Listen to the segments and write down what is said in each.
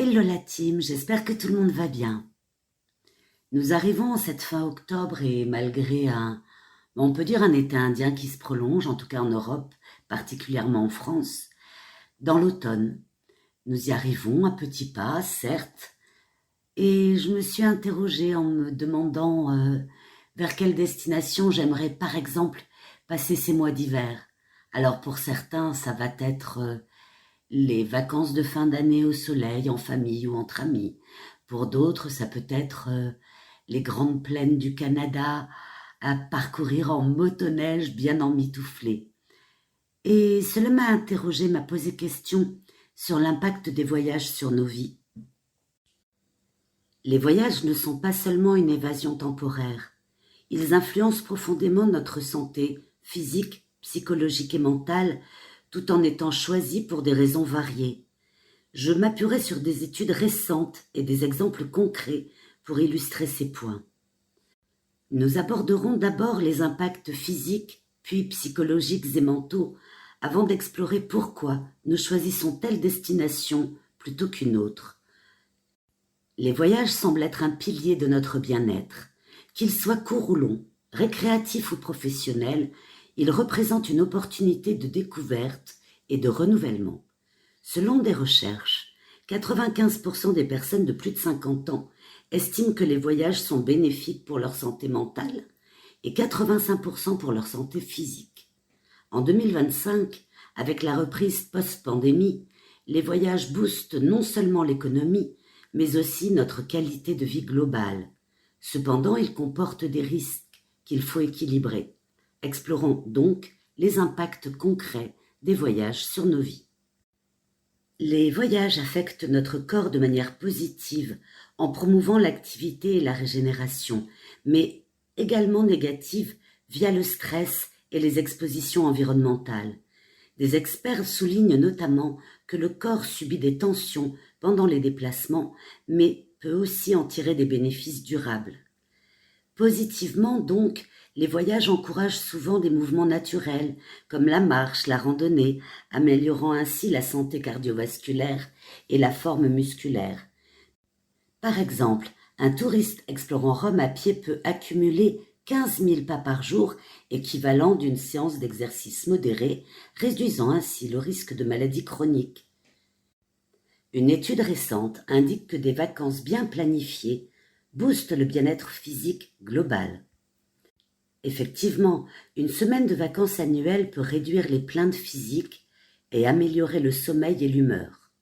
Hello la team, j'espère que tout le monde va bien. Nous arrivons en cette fin octobre et malgré on peut dire un été indien qui se prolonge, en tout cas en Europe, particulièrement en France, dans l'automne. Nous y arrivons à petits pas, certes, et je me suis interrogée en me demandant vers quelle destination j'aimerais par exemple passer ces mois d'hiver. Alors pour certains, ça va être les vacances de fin d'année au soleil, en famille ou entre amis. Pour d'autres, ça peut être les grandes plaines du Canada à parcourir en motoneige bien emmitouflée. Et cela m'a interrogée, m'a posé question sur l'impact des voyages sur nos vies. Les voyages ne sont pas seulement une évasion temporaire. Ils influencent profondément notre santé physique, psychologique et mentale, tout en étant choisis pour des raisons variées. Je m'appuierai sur des études récentes et des exemples concrets pour illustrer ces points. Nous aborderons d'abord les impacts physiques, puis psychologiques et mentaux, avant d'explorer pourquoi nous choisissons telle destination plutôt qu'une autre. Les voyages semblent être un pilier de notre bien-être. Qu'ils soient courts ou longs, récréatifs ou professionnels, ils représentent une opportunité de découverte et de renouvellement. Selon des recherches, 95% des personnes de plus de 50 ans estiment que les voyages sont bénéfiques pour leur santé mentale et 85% pour leur santé physique. En 2025, avec la reprise post-pandémie, les voyages boostent non seulement l'économie, mais aussi notre qualité de vie globale. Cependant, ils comportent des risques qu'il faut équilibrer. Explorons donc les impacts concrets des voyages sur nos vies. Les voyages affectent notre corps de manière positive en promouvant l'activité et la régénération, mais également négative via le stress et les expositions environnementales. Des experts soulignent notamment que le corps subit des tensions pendant les déplacements, mais peut aussi en tirer des bénéfices durables. Positivement donc, les voyages encouragent souvent des mouvements naturels, comme la marche, la randonnée, améliorant ainsi la santé cardiovasculaire et la forme musculaire. Par exemple, un touriste explorant Rome à pied peut accumuler 15 000 pas par jour, équivalent d'une séance d'exercice modéré, réduisant ainsi le risque de maladies chroniques. Une étude récente indique que des vacances bien planifiées boostent le bien-être physique global. Effectivement, une semaine de vacances annuelles peut réduire les plaintes physiques et améliorer le sommeil et l'humeur.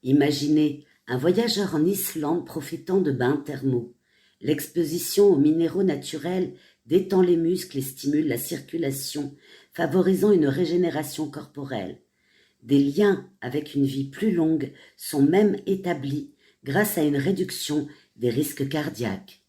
Imaginez un voyageur en Islande profitant de bains thermaux. L'exposition aux minéraux naturels détend les muscles et stimule la circulation, favorisant une régénération corporelle. Des liens avec une vie plus longue sont même établis grâce à une réduction des risques cardiaques.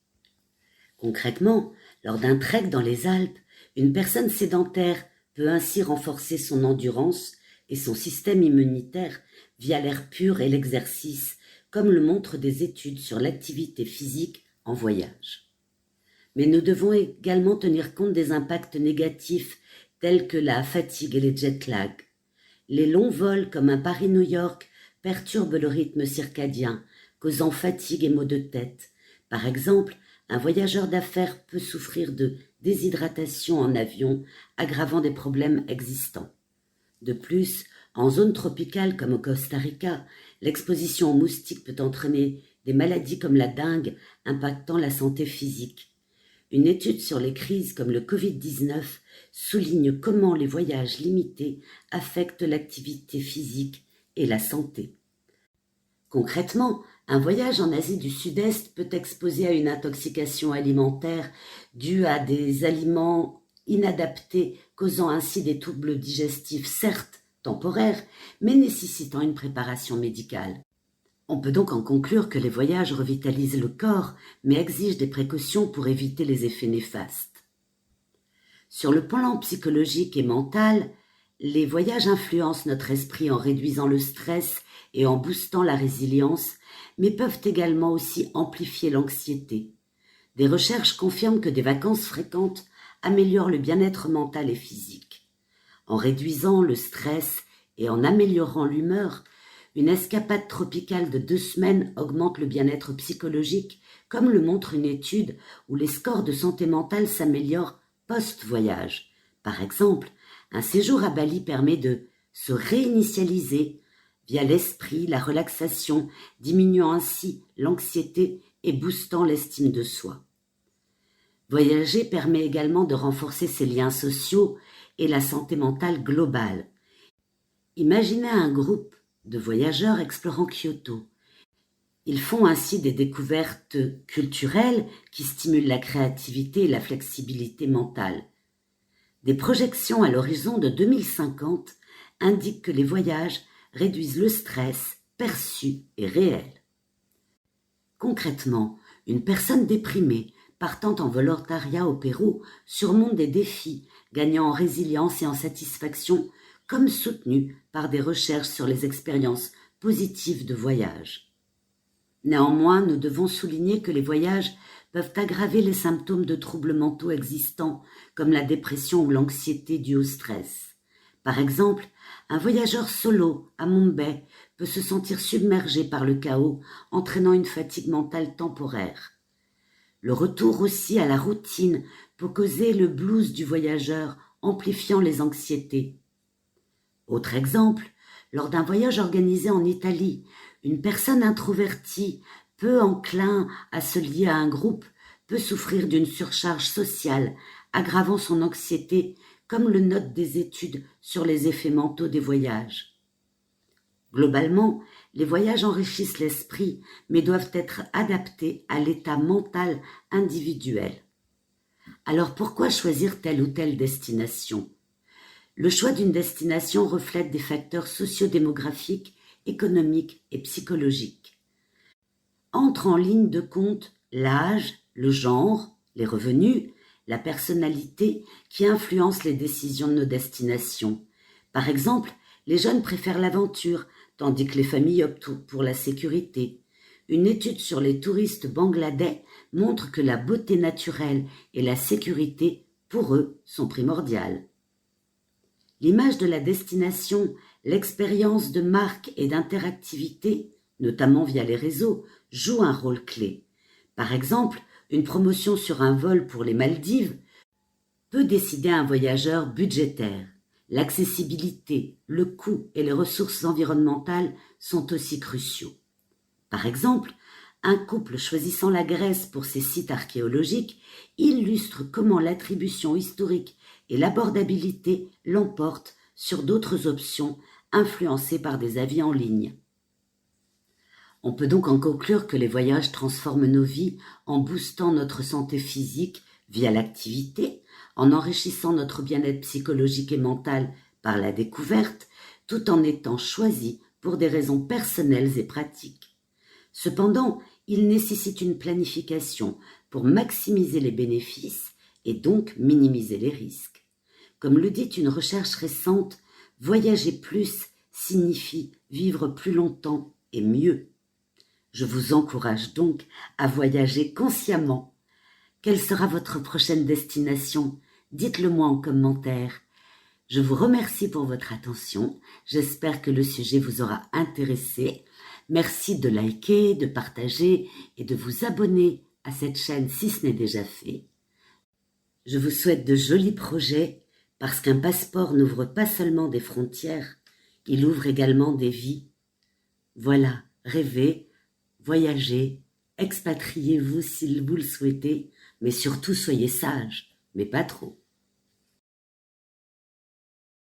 Concrètement, lors d'un trek dans les Alpes, une personne sédentaire peut ainsi renforcer son endurance et son système immunitaire via l'air pur et l'exercice, comme le montrent des études sur l'activité physique en voyage. Mais nous devons également tenir compte des impacts négatifs tels que la fatigue et les jet-lags. Les longs vols comme un Paris-New York perturbent le rythme circadien, causant fatigue et maux de tête. Par exemple, un voyageur d'affaires peut souffrir de déshydratation en avion, aggravant des problèmes existants. De plus, en zone tropicale comme au Costa Rica, l'exposition aux moustiques peut entraîner des maladies comme la dengue, impactant la santé physique. Une étude sur les crises comme le Covid-19 souligne comment les voyages limités affectent l'activité physique et la santé. Concrètement, un voyage en Asie du Sud-Est peut exposer à une intoxication alimentaire due à des aliments inadaptés, causant ainsi des troubles digestifs certes temporaires, mais nécessitant une préparation médicale. On peut donc en conclure que les voyages revitalisent le corps, mais exigent des précautions pour éviter les effets néfastes. Sur le plan psychologique et mental, les voyages influencent notre esprit en réduisant le stress et en boostant la résilience, mais peuvent également aussi amplifier l'anxiété. Des recherches confirment que des vacances fréquentes améliorent le bien-être mental et physique. En réduisant le stress et en améliorant l'humeur, Une escapade tropicale de 2 semaines augmente le bien-être psychologique, comme le montre une étude où les scores de santé mentale s'améliorent post-voyage. Par exemple, un séjour à Bali permet de se réinitialiser via l'esprit, la relaxation, diminuant ainsi l'anxiété et boostant l'estime de soi. Voyager permet également de renforcer ses liens sociaux et la santé mentale globale. Imaginez un groupe de voyageurs explorant Kyoto. Ils font ainsi des découvertes culturelles qui stimulent la créativité et la flexibilité mentale. Des projections à l'horizon de 2050 indiquent que les voyages réduisent le stress perçu et réel. Concrètement, une personne déprimée partant en volontariat au Pérou surmonte des défis, gagnant en résilience et en satisfaction, comme soutenu par des recherches sur les expériences positives de voyage. Néanmoins, nous devons souligner que les voyages peuvent aggraver les symptômes de troubles mentaux existants, comme la dépression ou l'anxiété due au stress. Par exemple, un voyageur solo à Mumbai peut se sentir submergé par le chaos, entraînant une fatigue mentale temporaire. Le retour aussi à la routine peut causer le blues du voyageur, amplifiant les anxiétés. Autre exemple, lors d'un voyage organisé en Italie, une personne introvertie, peu enclin à se lier à un groupe, peut souffrir d'une surcharge sociale, aggravant son anxiété, comme le notent des études sur les effets mentaux des voyages. Globalement, les voyages enrichissent l'esprit, mais doivent être adaptés à l'état mental individuel. Alors pourquoi choisir telle ou telle destination ? Le choix d'une destination reflète des facteurs socio-démographiques, économiques et psychologiques. Entrent en ligne de compte l'âge, le genre, les revenus, la personnalité qui influencent les décisions de nos destinations. Par exemple, les jeunes préfèrent l'aventure, tandis que les familles optent pour la sécurité. Une étude sur les touristes bangladais montre que la beauté naturelle et la sécurité, pour eux, sont primordiales. L'image de la destination, l'expérience de marque et d'interactivité, notamment via les réseaux, joue un rôle clé. Par exemple, une promotion sur un vol pour les Maldives peut décider un voyageur budgétaire. L'accessibilité, le coût et les ressources environnementales sont aussi cruciaux. Par exemple, un couple choisissant la Grèce pour ses sites archéologiques illustre comment l'attribution historique et l'abordabilité l'emportent sur d'autres options influencées par des avis en ligne. On peut donc en conclure que les voyages transforment nos vies en boostant notre santé physique via l'activité, en enrichissant notre bien-être psychologique et mental par la découverte, tout en étant choisis pour des raisons personnelles et pratiques. Cependant, il nécessite une planification pour maximiser les bénéfices et donc minimiser les risques. Comme le dit une recherche récente, voyager plus signifie vivre plus longtemps et mieux. Je vous encourage donc à voyager consciemment. Quelle sera votre prochaine destination ? Dites-le moi en commentaire. Je vous remercie pour votre attention. J'espère que le sujet vous aura intéressé. Merci de liker, de partager et de vous abonner à cette chaîne si ce n'est déjà fait. Je vous souhaite de jolis projets parce qu'un passeport n'ouvre pas seulement des frontières, il ouvre également des vies. Voilà, rêvez, voyagez, expatriez-vous si vous le souhaitez, mais surtout soyez sages, mais pas trop.